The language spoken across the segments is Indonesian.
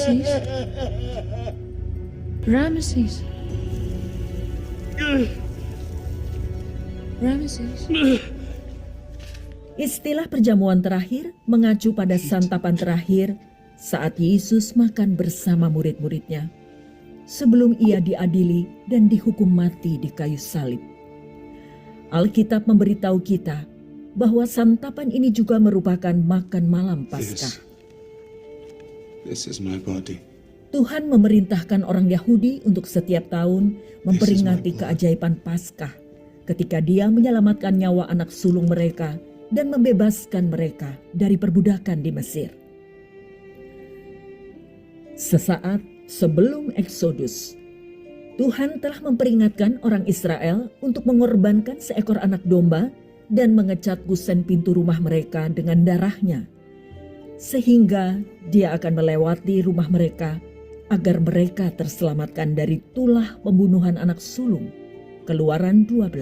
Ramesses. Ramesses. Ramesses. Istilah perjamuan terakhir mengacu pada santapan terakhir saat Yesus makan bersama murid-muridnya sebelum ia diadili dan dihukum mati di kayu salib. Alkitab memberitahu kita bahwa santapan ini juga merupakan makan malam Paskah. This is my body. Tuhan memerintahkan orang Yahudi untuk setiap tahun memperingati keajaiban Paskah ketika Dia menyelamatkan nyawa anak sulung mereka dan membebaskan mereka dari perbudakan di Mesir. Sesaat sebelum Eksodus, Tuhan telah memperingatkan orang Israel untuk mengorbankan seekor anak domba dan mengecat kusen pintu rumah mereka dengan darahnya, sehingga Dia akan melewati rumah mereka agar mereka terselamatkan dari tulah pembunuhan anak sulung. Keluaran 12.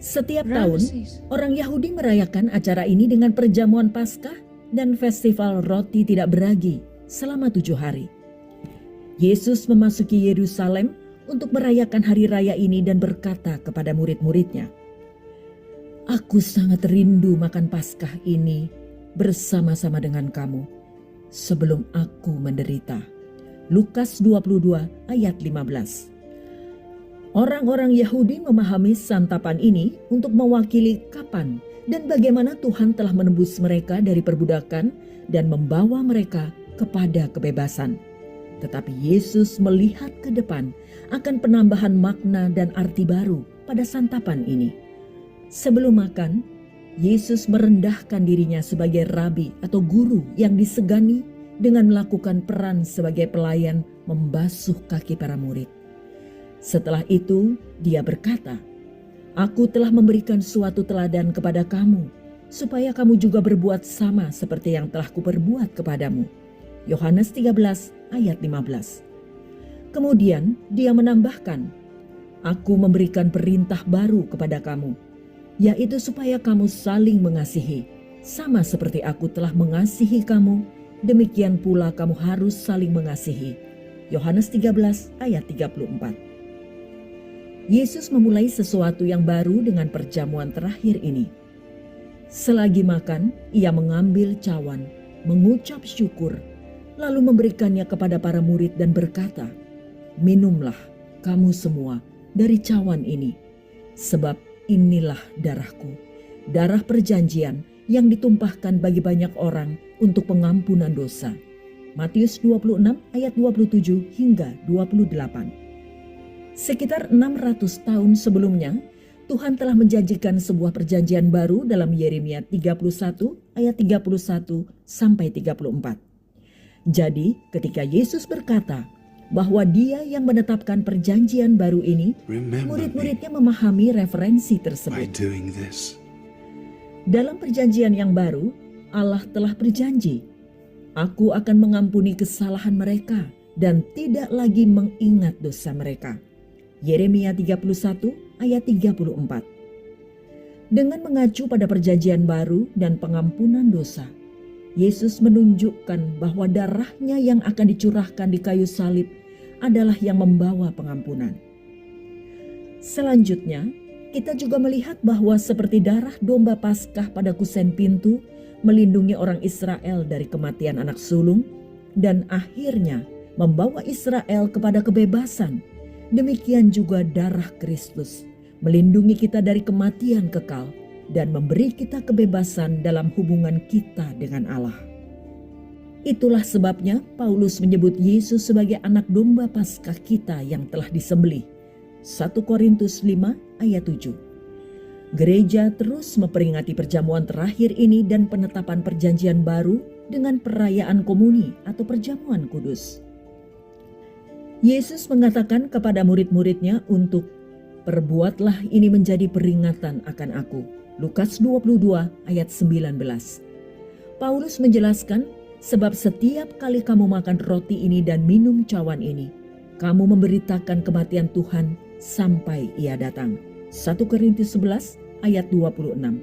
Setiap tahun, orang Yahudi merayakan acara ini dengan perjamuan Paskah dan festival roti tidak beragi selama 7 hari. Yesus memasuki Yerusalem untuk merayakan hari raya ini dan berkata kepada murid-muridnya, "Aku sangat rindu makan Paskah ini bersama-sama dengan kamu sebelum aku menderita." Lukas 22 ayat 15. Orang-orang Yahudi memahami santapan ini untuk mewakili kapan dan bagaimana Tuhan telah menebus mereka dari perbudakan dan membawa mereka kepada kebebasan. Tetapi Yesus melihat ke depan akan penambahan makna dan arti baru pada santapan ini. Sebelum makan, Yesus merendahkan dirinya sebagai rabi atau guru yang disegani dengan melakukan peran sebagai pelayan membasuh kaki para murid. Setelah itu, Dia berkata, "Aku telah memberikan suatu teladan kepada kamu, supaya kamu juga berbuat sama seperti yang telah kuperbuat kepadamu." Yohanes 13 ayat 15. Kemudian Dia menambahkan, "Aku memberikan perintah baru kepada kamu, yaitu supaya kamu saling mengasihi. Sama seperti aku telah mengasihi kamu, demikian pula kamu harus saling mengasihi." Yohanes 13 ayat 34. Yesus memulai sesuatu yang baru dengan perjamuan terakhir ini. Selagi makan, Ia mengambil cawan, mengucap syukur, lalu memberikannya kepada para murid dan berkata, "Minumlah kamu semua dari cawan ini, sebab inilah darahku, darah perjanjian yang ditumpahkan bagi banyak orang untuk pengampunan dosa." Matius 26 ayat 27 hingga 28. Sekitar 600 tahun sebelumnya, Tuhan telah menjanjikan sebuah perjanjian baru dalam Yeremia 31 ayat 31 sampai 34. Jadi, ketika Yesus berkata bahwa Dia yang menetapkan perjanjian baru ini, murid-muridnya memahami referensi tersebut. Dalam perjanjian yang baru, Allah telah berjanji, "Aku akan mengampuni kesalahan mereka dan tidak lagi mengingat dosa mereka." Yeremia 31 ayat 34. Dengan mengacu pada perjanjian baru dan pengampunan dosa, Yesus menunjukkan bahwa darahnya yang akan dicurahkan di kayu salib adalah yang membawa pengampunan. Selanjutnya, kita juga melihat bahwa seperti darah domba Paskah pada kusen pintu melindungi orang Israel dari kematian anak sulung dan akhirnya membawa Israel kepada kebebasan, demikian juga darah Kristus melindungi kita dari kematian kekal dan memberi kita kebebasan dalam hubungan kita dengan Allah. Itulah sebabnya Paulus menyebut Yesus sebagai anak domba Paskah kita yang telah disembelih. 1 Korintus 5 ayat 7. Gereja terus memperingati perjamuan terakhir ini dan penetapan perjanjian baru dengan perayaan komuni atau perjamuan kudus. Yesus mengatakan kepada murid-muridnya untuk "Perbuatlah ini menjadi peringatan akan aku." Lukas 22 ayat 19. Paulus menjelaskan, sebab setiap kali kamu makan roti ini dan minum cawan ini, kamu memberitakan kematian Tuhan sampai Ia datang. 1 Korintus 11 ayat 26.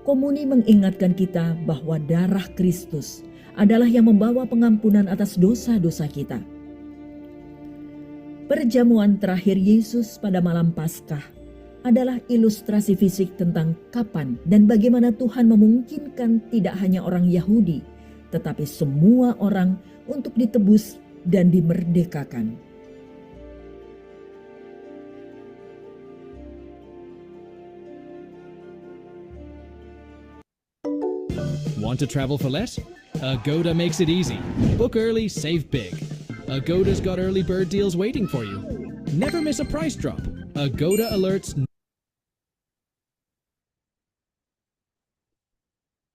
Komuni mengingatkan kita bahwa darah Kristus adalah yang membawa pengampunan atas dosa-dosa kita. Perjamuan terakhir Yesus pada malam Paskah adalah ilustrasi fisik tentang kapan dan bagaimana Tuhan memungkinkan tidak hanya orang Yahudi, tetapi semua orang untuk ditebus dan dimerdekakan. Want to travel for less? Agoda makes it easy. Book early, save big. Agoda's got early bird deals waiting for you. Never miss a price drop. Agoda alerts